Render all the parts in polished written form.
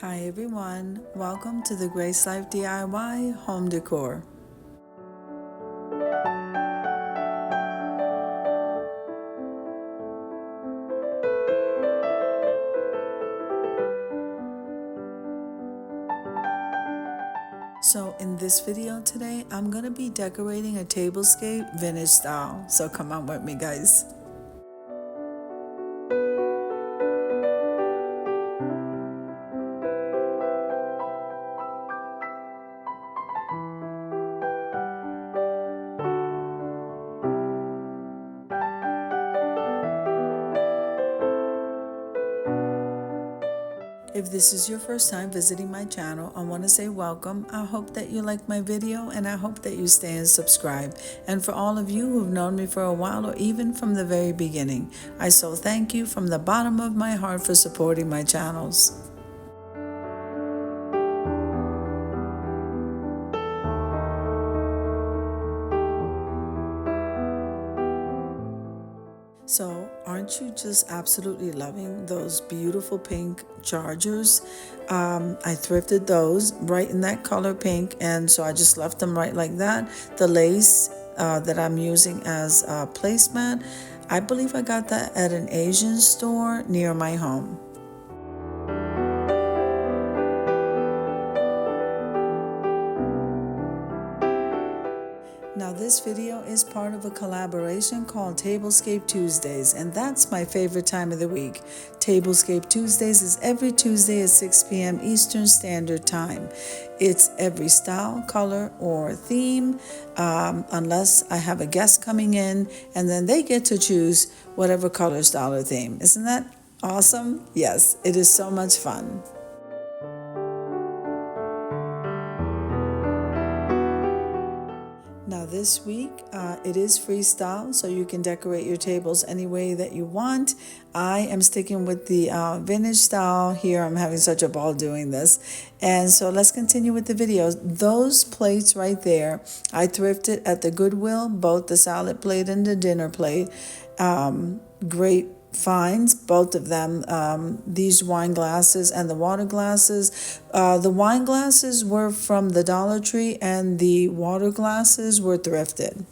Hi everyone, welcome to the Grace Life DIY Home Decor. So in this video today, I'm going to be decorating a tablescape vintage style. So come on with me guys. If this is your first time visiting my channel, I want to say welcome. I hope that you like my video and I hope that you stay and subscribe. And for all of you who've known me for a while or even from the very beginning, I so thank you from the bottom of my heart for supporting my channels. So, aren't you just absolutely loving those beautiful pink chargers? I thrifted those right in that color pink, and so I just left them right like that. The lace that I'm using as a placemat, I believe I got that at an Asian store near my home. Now this video is part of a collaboration called Tablescape Tuesdays, and that's my favorite time of the week. Tablescape Tuesdays is every Tuesday at 6 p.m. Eastern Standard Time. It's every style, color, or theme, unless I have a guest coming in, and then they get to choose whatever color, style, or theme. Isn't that awesome? Yes, it is so much fun. Now this week it is freestyle, so you can decorate your tables any way that you want. I am sticking with the vintage style here. I'm having such a ball doing this. And so let's continue with the videos. Those plates right there, I thrifted at the Goodwill, both the salad plate and the dinner plate. Great finds, both of them. These wine glasses and the water glasses. The wine glasses were from the Dollar Tree and the water glasses were thrifted.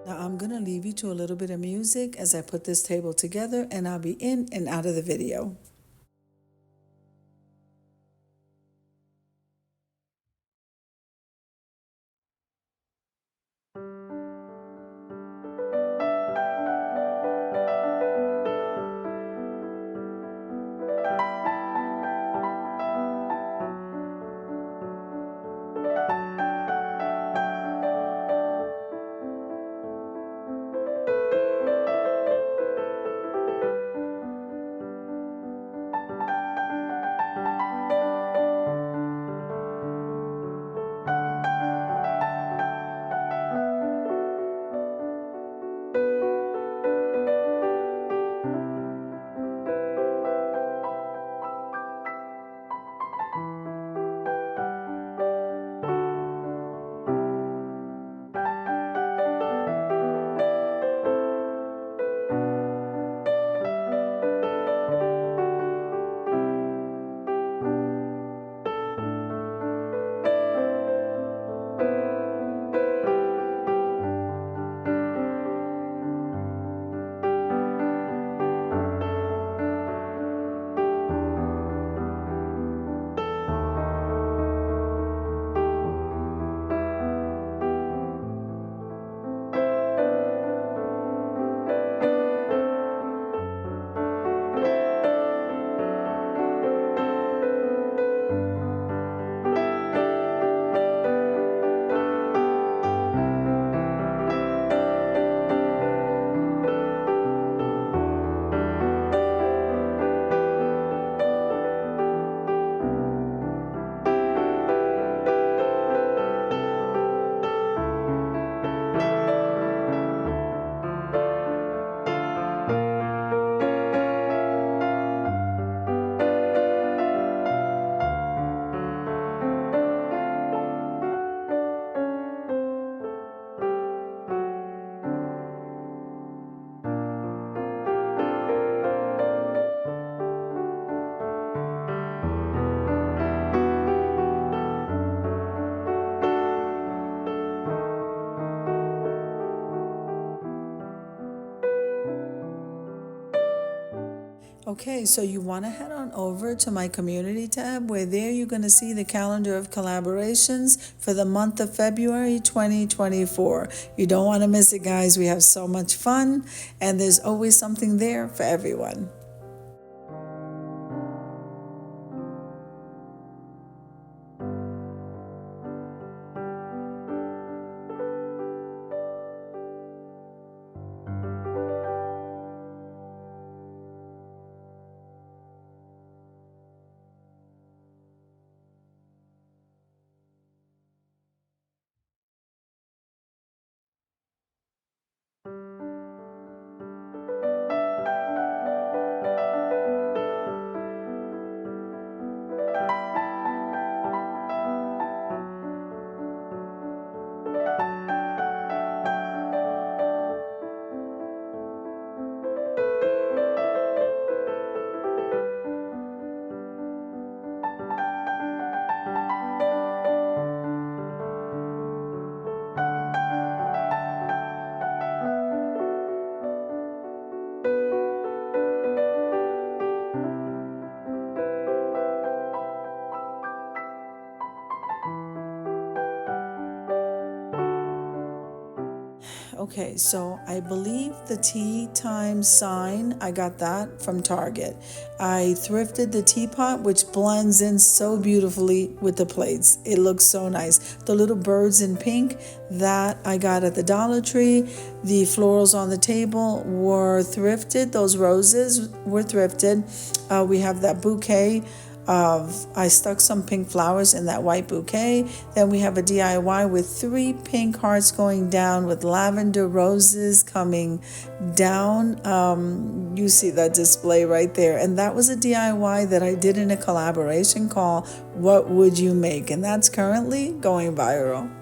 Now I'm going to leave you to a little bit of music as I put this table together, and I'll be in and out of the video. Okay, so you want to head on over to my community tab, where there you're going to see the calendar of collaborations for the month of February 2024. You don't want to miss it, guys. We have so much fun, and there's always something there for everyone. Okay, so I believe the tea time sign, I got that from Target. I thrifted the teapot, which blends in so beautifully with the plates. It looks so nice. The little birds in pink, that I got at the Dollar Tree. The florals on the table were thrifted. Those roses were thrifted. We have that bouquet I stuck some pink flowers in that white bouquet. Then we have a DIY with 3 pink hearts going down with lavender roses coming down. You see that display right there. And that was a DIY that I did in a collaboration called What Would You Make? And that's currently going viral.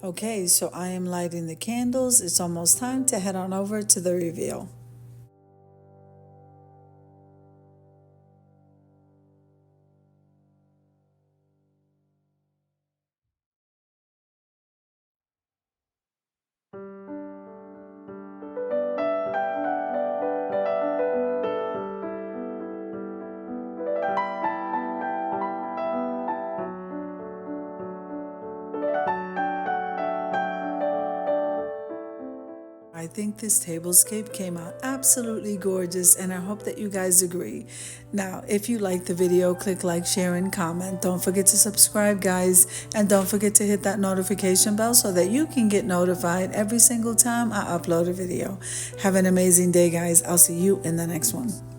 Okay, so I am lighting the candles. It's almost time to head on over to the reveal. I think this tablescape came out absolutely gorgeous, and I hope that you guys agree. Now, if you like the video, click like, share, and comment. Don't forget to subscribe, guys, and don't forget to hit that notification bell so that you can get notified every single time I upload a video. Have an amazing day, guys. I'll see you in the next one.